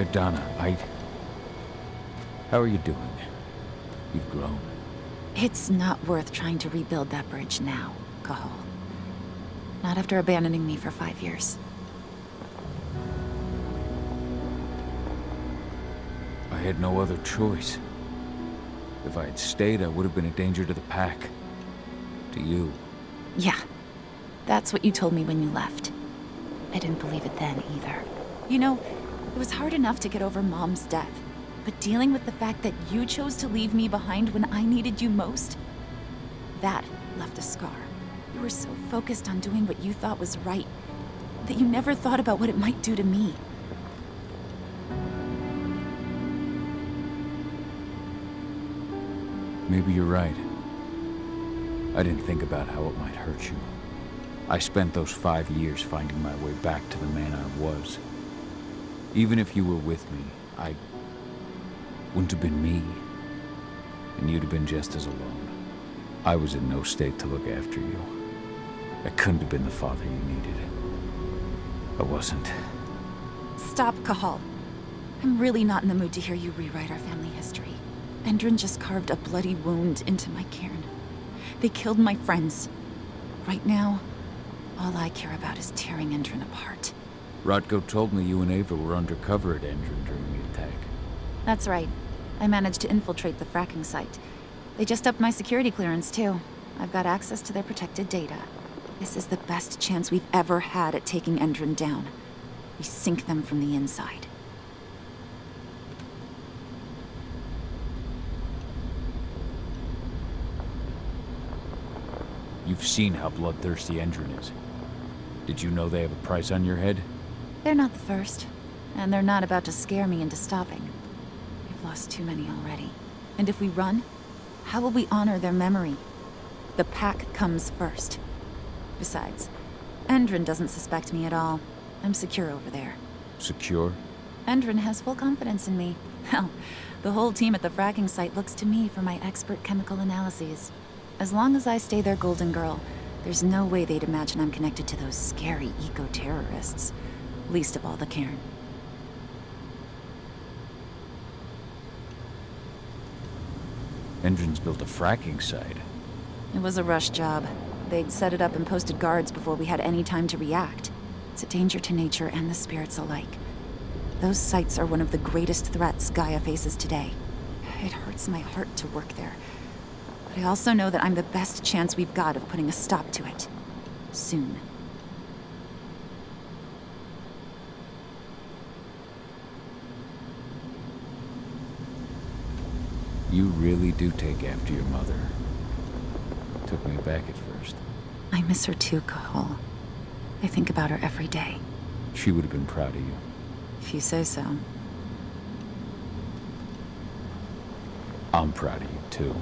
Donna, how are you doing? You've grown. It's not worth trying to rebuild that bridge now, Cahal. Not after abandoning me for 5 years. I had no other choice. If I had stayed, I would have been a danger to the pack. To you. Yeah. That's what you told me when you left. I didn't believe it then, either. You know, it was hard enough to get over Mom's death. But dealing with the fact that you chose to leave me behind when I needed you most, that left a scar. You were so focused on doing what you thought was right, that you never thought about what it might do to me. Maybe you're right. I didn't think about how it might hurt you. I spent those 5 years finding my way back to the man I was. Even if you were with me, I wouldn't have been me. And you'd have been just as alone. I was in no state to look after you. I couldn't have been the father you needed. I wasn't. Stop, Cahal. I'm really not in the mood to hear you rewrite our family history. Endron just carved a bloody wound into my cairn. They killed my friends. Right now, all I care about is tearing Endron apart. Rodko told me you and Ava were undercover at Endron during the attack. That's right. I managed to infiltrate the fracking site. They just upped my security clearance, too. I've got access to their protected data. This is the best chance we've ever had at taking Endron down. We sink them from the inside. You've seen how bloodthirsty Endron is. Did you know they have a price on your head? They're not the first, and they're not about to scare me into stopping. We've lost too many already. And if we run, how will we honor their memory? The pack comes first. Besides, Endron doesn't suspect me at all. I'm secure over there. Secure? Endron has full confidence in me. Hell, the whole team at the fracking site looks to me for my expert chemical analyses. As long as I stay their golden girl, there's no way they'd imagine I'm connected to those scary eco-terrorists. Least of all the cairn. Endron's built a fracking site. It was a rush job. They'd set it up and posted guards before we had any time to react. It's a danger to nature and the spirits alike. Those sites are one of the greatest threats Gaia faces today. It hurts my heart to work there. But I also know that I'm the best chance we've got of putting a stop to it. Soon. You really do take after your mother. Took me back at first. I miss her too, Cahal. I think about her every day. She would have been proud of you. If you say so. I'm proud of you, too.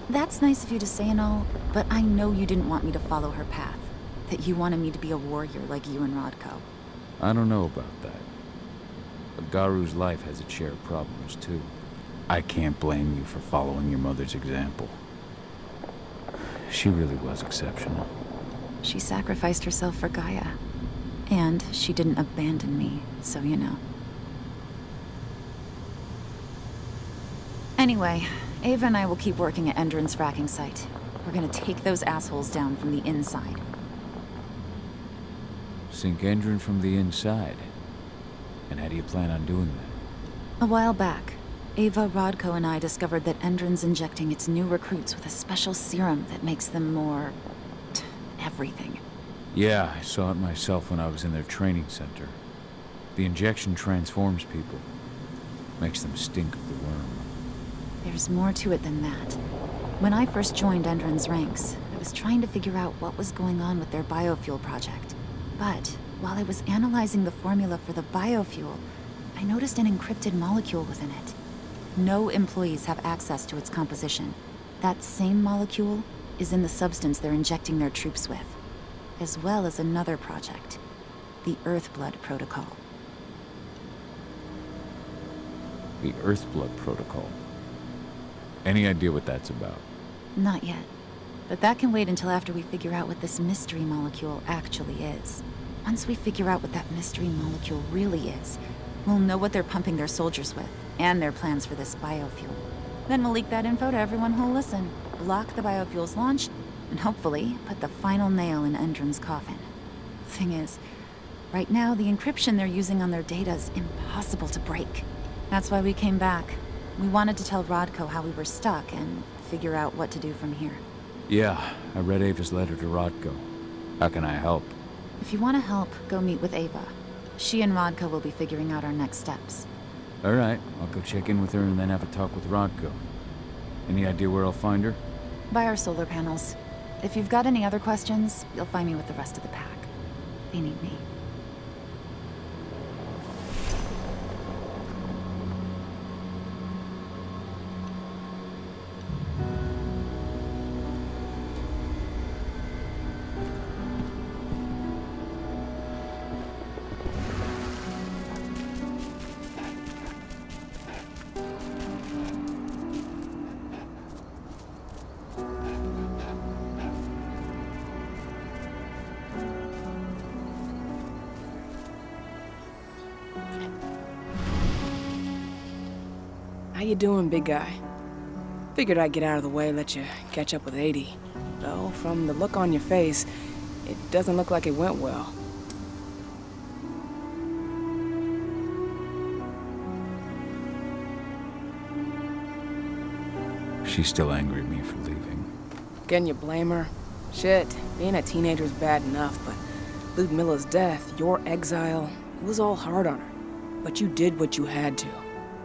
That's nice of you to say and all, but I know you didn't want me to follow her path. That you wanted me to be a warrior like you and Rodko. I don't know about that. But Garu's life has its share of problems, too. I can't blame you for following your mother's example. She really was exceptional. She sacrificed herself for Gaia. And she didn't abandon me, so you know. Anyway, Ava and I will keep working at Endron's fracking site. We're gonna take those assholes down from the inside. Sink Endron from the inside. And how do you plan on doing that? A while back, Ava, Rodko, and I discovered that Endron's injecting its new recruits with a special serum that makes them more... everything. Yeah, I saw it myself when I was in their training center. The injection transforms people. Makes them stink of the worm. There's more to it than that. When I first joined Endron's ranks, I was trying to figure out what was going on with their biofuel project. But while I was analyzing the formula for the biofuel, I noticed an encrypted molecule within it. No employees have access to its composition. That same molecule is in the substance they're injecting their troops with, as well as another project, the Earthblood Protocol. The Earthblood Protocol. Any idea what that's about? Not yet. But that can wait until after we figure out what this mystery molecule actually is. Once we figure out what that mystery molecule really is, We'll know what they're pumping their soldiers with, and their plans for this biofuel. Then we'll leak that info to everyone who'll listen, block the biofuel's launch, and hopefully put the final nail in Endron's coffin. Thing is, right now the encryption they're using on their data is impossible to break. That's why we came back. We wanted to tell Rodko how we were stuck and figure out what to do from here. Yeah, I read Ava's letter to Rodko. How can I help? If you want to help, go meet with Ava. She and Rodko will be figuring out our next steps. All right, I'll go check in with her and then have a talk with Rodko. Any idea where I'll find her? By our solar panels. If you've got any other questions, you'll find me with the rest of the pack. They need me. How you doing, big guy? Figured I'd get out of the way, let you catch up with 80. Though, from the look on your face, it doesn't look like it went well. She's still angry at me for leaving. Can you blame her? Shit, being a teenager's bad enough, but Ludmilla's death, your exile, it was all hard on her. But you did what you had to.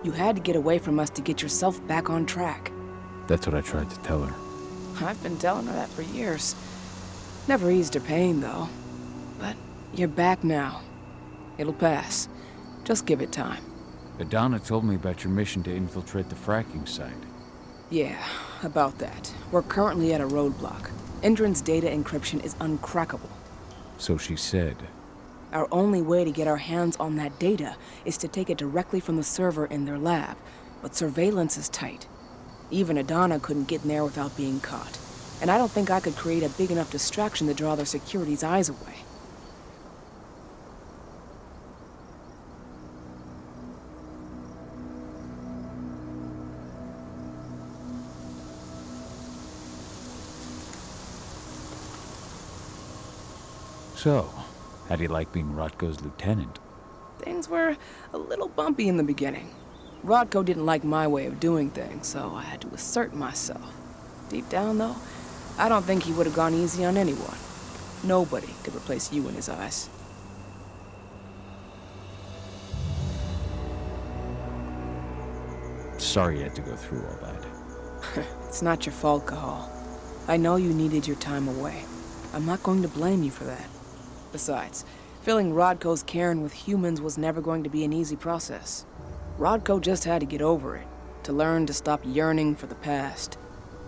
You had to get away from us to get yourself back on track. That's what I tried to tell her. I've been telling her that for years. Never eased her pain, though. But you're back now. It'll pass. Just give it time. Adana told me about your mission to infiltrate the fracking site. Yeah, about that. We're currently at a roadblock. Endron's data encryption is uncrackable. So she said. Our only way to get our hands on that data is to take it directly from the server in their lab, but surveillance is tight. Even Adana couldn't get in there without being caught, and I don't think I could create a big enough distraction to draw their security's eyes away. So, how do you like being Rodko's lieutenant? Things were a little bumpy in the beginning. Rodko didn't like my way of doing things, so I had to assert myself. Deep down, though, I don't think he would have gone easy on anyone. Nobody could replace you in his eyes. Sorry you had to go through all that. It's not your fault, Cahal. I know you needed your time away. I'm not going to blame you for that. Besides, filling Rodko's cairn with humans was never going to be an easy process. Rodko just had to get over it, to learn to stop yearning for the past.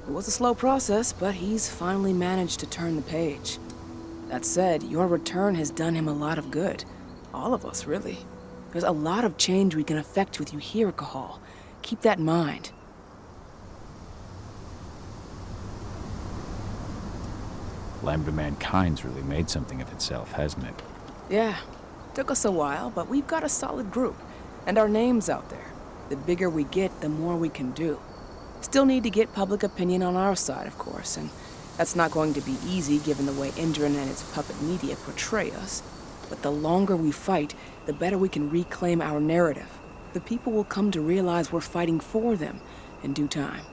It was a slow process, but he's finally managed to turn the page. That said, your return has done him a lot of good. All of us, really. There's a lot of change we can effect with you here, Cahal. Keep that in mind. Lambda Mankind's really made something of itself, hasn't it? Yeah. Took us a while, but we've got a solid group. And our name's out there. The bigger we get, the more we can do. Still need to get public opinion on our side, of course, and that's not going to be easy given the way Endron and its puppet media portray us. But the longer we fight, the better we can reclaim our narrative. The people will come to realize we're fighting for them in due time.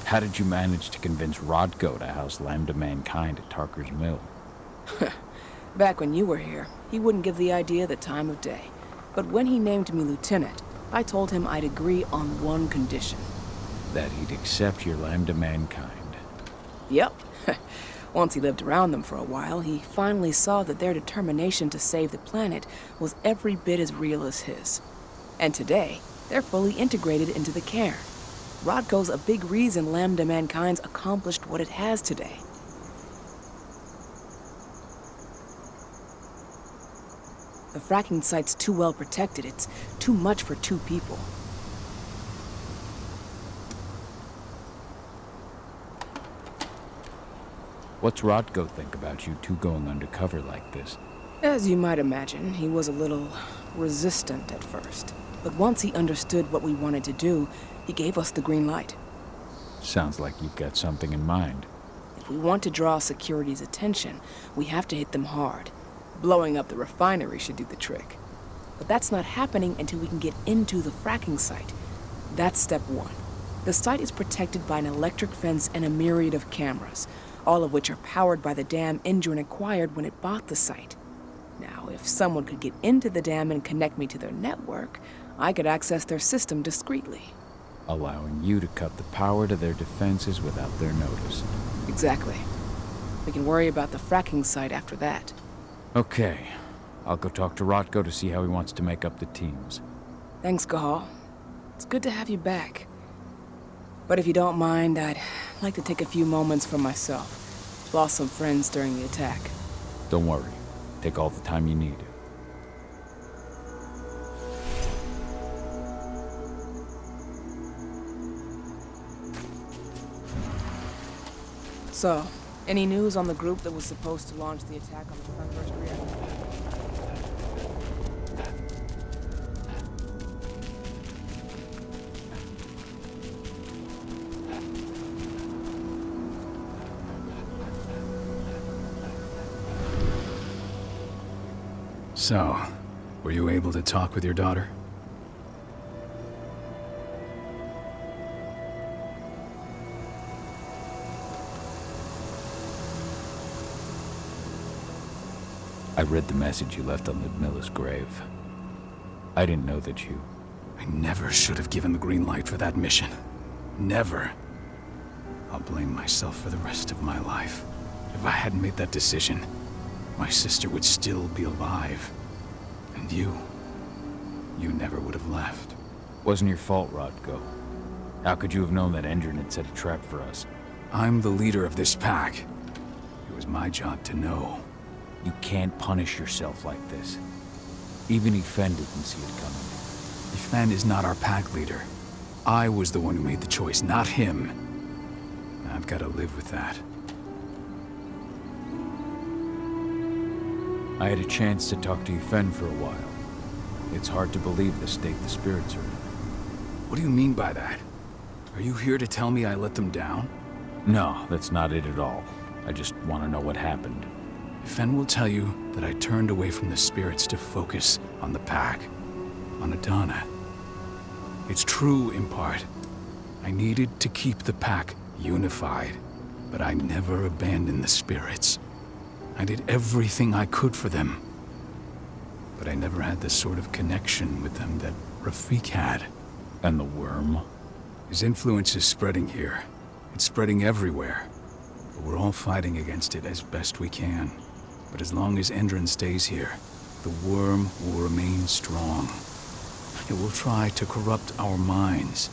How did you manage to convince Rodko to house Lambda Mankind at Tarker's Mill? Back when you were here, he wouldn't give the idea the time of day. But when he named me lieutenant, I told him I'd agree on one condition. That he'd accept your Lambda Mankind. Yep. Once he lived around them for a while, he finally saw that their determination to save the planet was every bit as real as his. And today, they're fully integrated into the cairn. Rodko's a big reason Lambda Mankind's accomplished what it has today. The fracking site's too well protected. It's too much for two people. What's Rodko think about you two going undercover like this? As you might imagine, he was a little resistant at first. But once he understood what we wanted to do, he gave us the green light. Sounds like you've got something in mind. If we want to draw security's attention, we have to hit them hard. Blowing up the refinery should do the trick. But that's not happening until we can get into the fracking site. That's step one. The site is protected by an electric fence and a myriad of cameras, all of which are powered by the dam Endron acquired when it bought the site. Now, if someone could get into the dam and connect me to their network, I could access their system discreetly. Allowing you to cut the power to their defenses without their notice. Exactly. We can worry about the fracking site after that. Okay. I'll go talk to Rodko to see how he wants to make up the teams. Thanks, Cahal. It's good to have you back. But if you don't mind, I'd like to take a few moments for myself. Lost some friends during the attack. Don't worry. Take all the time you need. So, any news on the group that was supposed to launch the attack on the first reactor? So, were you able to talk with your daughter? I read the message you left on Ludmilla's grave. I didn't know that you... I never should have given the green light for that mission. Never. I'll blame myself for the rest of my life. If I hadn't made that decision, my sister would still be alive. And you never would have left. Wasn't your fault, Rodko. How could you have known that Endron had set a trap for us? I'm the leader of this pack. It was my job to know. You can't punish yourself like this. Even Efen didn't see it coming. Efen is not our pack leader. I was the one who made the choice, not him. I've got to live with that. I had a chance to talk to Efen for a while. It's hard to believe the state the spirits are in. What do you mean by that? Are you here to tell me I let them down? No, that's not it at all. I just want to know what happened. Efen will tell you that I turned away from the spirits to focus on the pack, on Adana. It's true in part. I needed to keep the pack unified, but I never abandoned the spirits. I did everything I could for them, but I never had the sort of connection with them that Rafik had. And the worm? His influence is spreading here. It's spreading everywhere. But we're all fighting against it as best we can. But as long as Endron stays here, the worm will remain strong. It will try to corrupt our minds,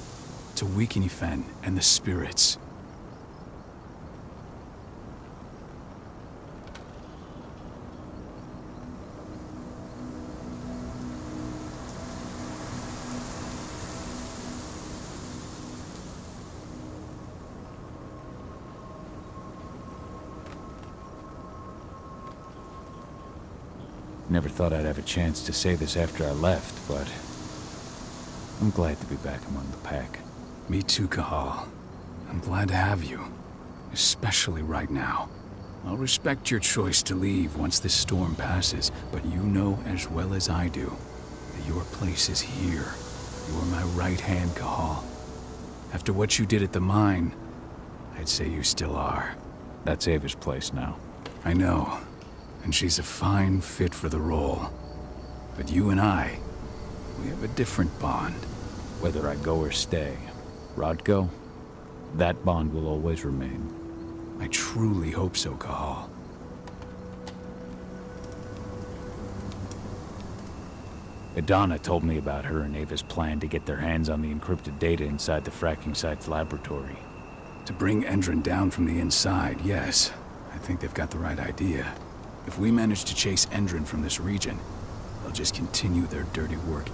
to weaken Efen and the spirits. Never thought I'd have a chance to say this after I left, but I'm glad to be back among the pack. Me too, Cahal. I'm glad to have you, especially right now. I'll respect your choice to leave once this storm passes, but you know as well as I do that your place is here. You are my right hand, Cahal. After what you did at the mine, I'd say you still are. That's Ava's place now. I know. And she's a fine fit for the role. But you and I, we have a different bond. Whether I go or stay, Rodko, that bond will always remain. I truly hope so, Cahal. Adana told me about her and Ava's plan to get their hands on the encrypted data inside the fracking site's laboratory. To bring Endron down from the inside, yes. I think they've got the right idea. If we manage to chase Endron from this region, they'll just continue their dirty work